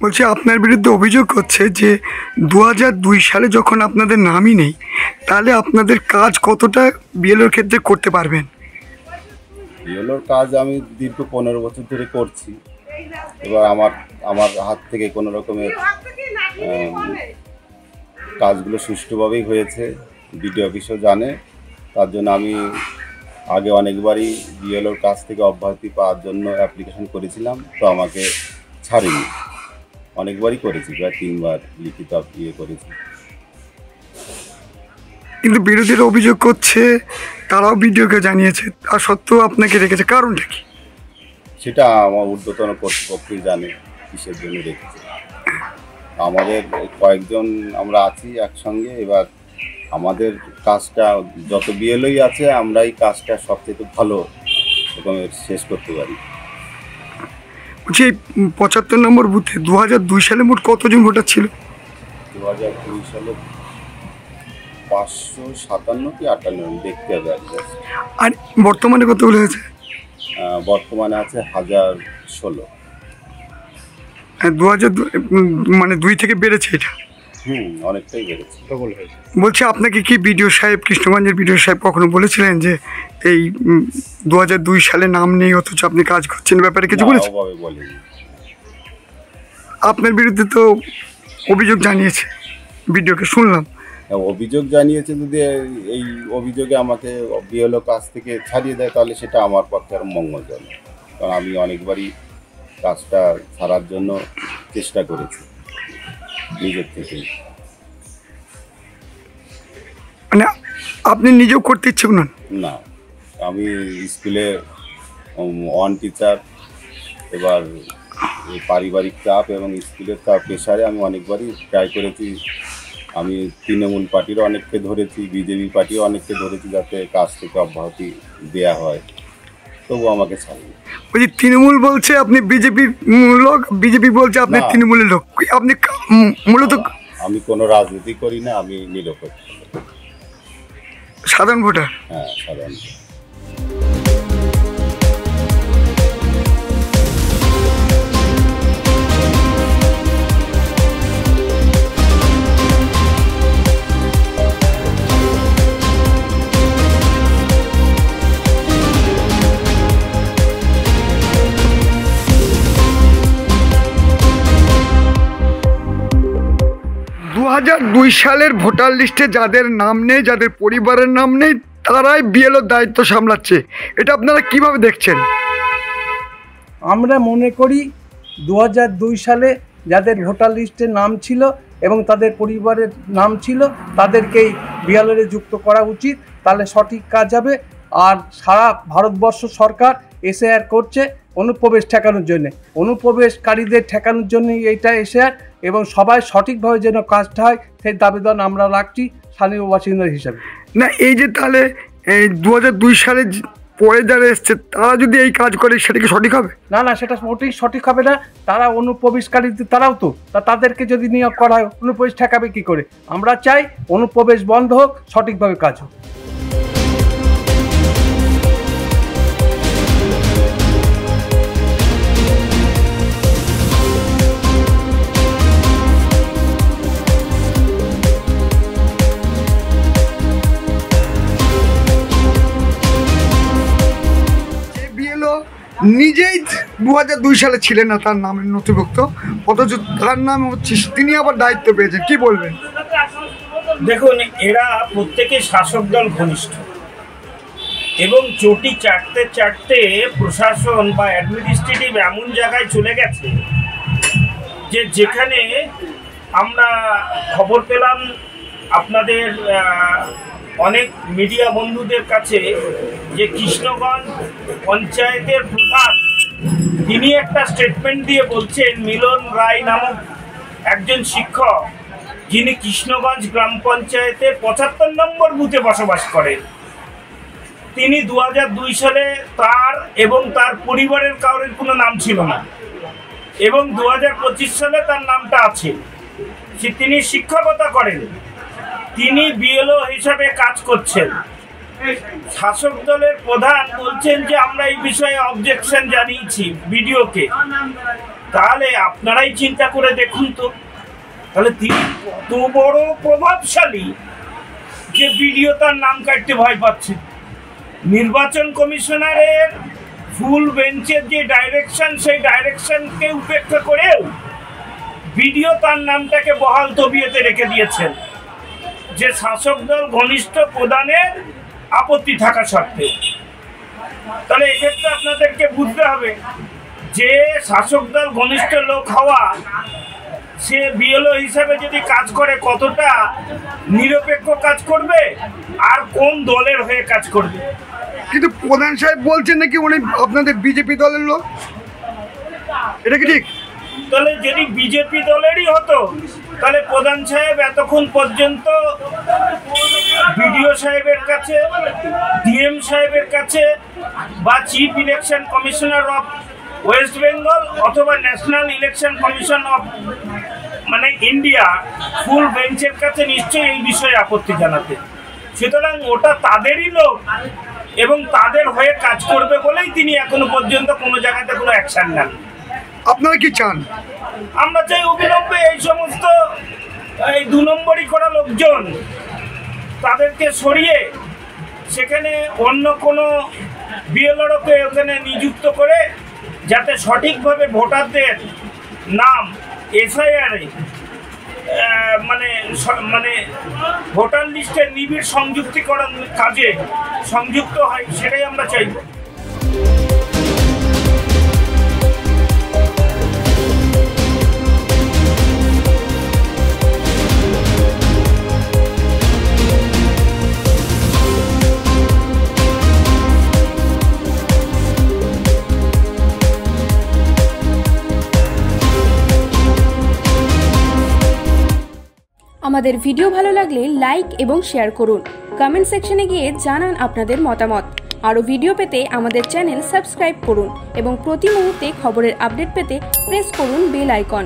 বলছি আপনার বিরুদ্ধে অভিযোগ হচ্ছে যে 2002 সালে যখন আপনাদের নামই নেই, তাহলে আপনাদের কাজ কতটা বিএলওর ক্ষেত্রে করতে পারবেন? বিএলওর কাজ আমি দীর্ঘ 15 বছর ধরে করছি। এবার আমার হাত থেকে কোনো রকমের কাজগুলো সুষ্ঠুভাবেই হয়েছে, বিডিও অফিসও জানে। তার জন্য আমি আগে অনেকবারই বিএলওর কাছ থেকে অব্যাহতি পাওয়ার জন্য অ্যাপ্লিকেশন করেছিলাম, তো আমাকে ছাড়েনি। অনেকবারই করেছি, প্রায় 3 বার লিখিত করেছি। কিন্তু বিরোধীরা অভিযোগ করছে তারাও বিডিওকে জানিয়েছে, তা সত্ত্বেও আপনাকে রেখেছে, কারণটা কি? সেটা আমার ঊর্ধ্বতন কর্তৃপক্ষই জানে কিসের জন্য রেখেছে। আমাদের কয়েকজন আমরা আছি একসঙ্গে, এবার আমাদের কাজটা যত বিএলওই আছে আমরা এই কাজটা সবচেয়ে ভালো রকমের শেষ করতে পারি। বলছি 75 নম্বর বুথে 2002 সালে মোট কতজন ভোটার ছিল? 2002 সালে 557 কি 58 দেখতে হবে। আর বর্তমানে কতগুলো হয়েছে? বর্তমানে আছে 1016। 2002 মানে 2 থেকে বেড়েছে এটা? অনেকটাই বেড়েছে। বলছি আপনাকে কি বিডিও সাহেব, কৃষ্ণগঞ্জের বিডিও সাহেব কখনো বলেছিলেন যে এই 2002 সালে নাম নেই অথচ আপনি কাজ করছেন, ব্যাপারে কিছু বলেছেন? বলেনি। আপনার বিরুদ্ধে তো অভিযোগ জানিয়েছে বিডিওকে, শুনলাম। অভিযোগ জানিয়েছে, যদি এই অভিযোগে আমাকে বিএলও কাজ থেকে ছাড়িয়ে দেয় তাহলে সেটা আমার পক্ষে আর মঙ্গলজনক, কারণ আমি অনেকবারই কাজটা ছাড়ার জন্য চেষ্টা করেছি নিজের থেকেই। মানে আপনি নিজেও করতে ইচ্ছুক নন? না, আমি স্কুলে 1 টিচার, এবার পারিবারিক চাপ এবং স্কুলের চাপ প্রেশারে আমি অনেকবারই ট্রাই করেছি। আমি তৃণমূল পার্টিরও অনেককে ধরেছি, বিজেপি পার্টিও অনেককে ধরেছি যাতে কাজ থেকে অব্যাহতি দেওয়া হয়, তবু আমাকে ছাড়েনি। ওই যে তৃণমূল বলছে আপনি বিজেপির লোক, বিজেপি বলছে আপনি তৃণমূলের লোক, আপনি মূলত? আমি কোনো রাজনীতি করি না, আমি নিরপেক্ষ সাধারণ ভোটার। হ্যাঁ, সাধারণ। 2002 সালের ভোটার লিস্টে যাদের নাম নেই, যাদের পরিবারের নাম নেই, তারাই বিএলওর দায়িত্ব সামলাচ্ছে, এটা আপনারা কিভাবে দেখছেন? আমরা মনে করি 2002 সালে যাদের ভোটার লিস্টে নাম ছিল এবং তাদের পরিবারের নাম ছিল তাদেরকেই বিএলওরে যুক্ত করা উচিত, তাহলে সঠিক কাজ হবে। আর সারা ভারতবর্ষ সরকার এসআইআর করছে অনুপ্রবেশ ঠেকানোর জন্যে, অনুপ্রবেশকারীদের ঠেকানোর জন্যই এইটা এসআইআর, এবং সবাই সঠিকভাবে যেন কাজটা হয় সেই দাবিদান আমরা রাখছি স্থানীয় বাসিন্দা হিসাবে। না, এই যে তাহলে এই 2002 সালে পরে যারা এসছে তারা যদি এই কাজ করে সেটা কি সঠিক হবে? না, সেটা মোটেই সঠিক হবে না। তারা অনুপ্রবেশকারীদের, তারাও তো তাদেরকে যদি নিয়োগ করা হয় অনুপ্রবেশ ঠেকাবে কী করে? আমরা চাই অনুপ্রবেশ বন্ধ হোক, সঠিকভাবে কাজ হোক। নিজেই 2002 সালে ছিলেন না তার নামের নথিভুক্ত, অথচ তার নাম হচ্ছে, তিনি আবার দায়িত্ব পেয়েছেন, কি বলবেন? দেখুন, এরা প্রত্যেকে শাসক দল ঘনিষ্ঠ এবং চটি চাটতে চাটতে প্রশাসন বা অ্যাডমিনিস্ট্রেটিভ এমন জায়গায় চলে গেছে যে যেখানে আমরা খবর পেলাম আপনাদের অনেক মিডিয়া বন্ধুদের কাছে যে কৃষ্ণগঞ্জ পঞ্চায়েতের প্রধান তিনি একটা স্টেটমেন্ট দিয়ে বলছেন মিলন রায় নামক একজন শিক্ষক, যিনি কৃষ্ণগঞ্জ গ্রাম পঞ্চায়েতের 75 নম্বর বুথে বসবাস করেন, তিনি 2002 সালে তার এবং তার পরিবারের কারোর কোনো নাম ছিল না এবং 2025 সালে তার নামটা আছে। তিনি শিক্ষকতা করেন, তিনি বিএলও হিসাবে কাজ করছেন। শাসক দলের প্রধান বলছেন যে আমরা এই বিষয়ে অবজেকশন জানিয়েছি বিডিওকে, তাহলে আপনারাই চিন্তা করে দেখুন তো, তাহলে তিনি কত বড় প্রভাবশালী যে বিডিও তার নাম কাটতে ভয় পাচ্ছে। নির্বাচন কমিশনারের ফুল বেঞ্চের যে ডাইরেকশন, সেই ডাইরেকশনকে উপেক্ষা করেও বিডিও তার নামটাকে বহাল তবিয়তে রেখে দিয়েছেন, যে শাসক দল ঘনিষ্ঠ প্রদানের আপত্তি থাকা সত্ত্বেও। তাহলে এক্ষেত্রে আপনাদেরকে বুঝতে হবে যে শাসক দল ঘনিষ্ঠ লোক হওয়া, সে বিএলও হিসাবে যদি কাজ করে কতটা নিরপেক্ষ কাজ করবে আর কোন দলের হয়ে কাজ করবে। কিন্তু প্রধান সাহেব বলছেন নাকি উনি আপনাদের বিজেপি দলের লোক, এটা কি ঠিক? তাহলে যদি বিজেপি দলেরই হতো তাহলে প্রধান সাহেব এতক্ষণ পর্যন্ত বিডিও সাহেবের কাছে, ডিএম সাহেবের কাছে বা chief election commissioner of West Bengal অথবা national election commission of India full বেঞ্চের কাছে নিশ্চয়ই এই বিষয়ে আপত্তি জানাতে। সুতরাং ওটা তাদেরই লোক এবং তাদের হয়ে কাজ করবে বলেই তিনি এখনো পর্যন্ত কোনো জায়গাতে কোনো অ্যাকশন নেন। আপনারা কি চান? আমরা চাই অবিলম্বে এই সমস্ত এই 2 নম্বরই করা লোকজন তাদেরকে সরিয়ে সেখানে অন্য কোনো বিএলওকে ওখানে নিযুক্ত করে, যাতে সঠিকভাবে ভোটারদের নাম এসআইআরে ভোটার লিস্টের নিবিড় সংযুক্তিকরণ কাজে সংযুক্ত হয়, সেটাই আমরা চাইব। আমাদের ভিডিও ভালো লাগলে লাইক এবং শেয়ার করুন। কমেন্ট সেকশনে গিয়ে জানান আপনাদের মতামত। আরও ভিডিও পেতে আমাদের চ্যানেল সাবস্ক্রাইব করুন এবং প্রতি মুহূর্তে খবরের আপডেট পেতে প্রেস করুন বেল আইকন।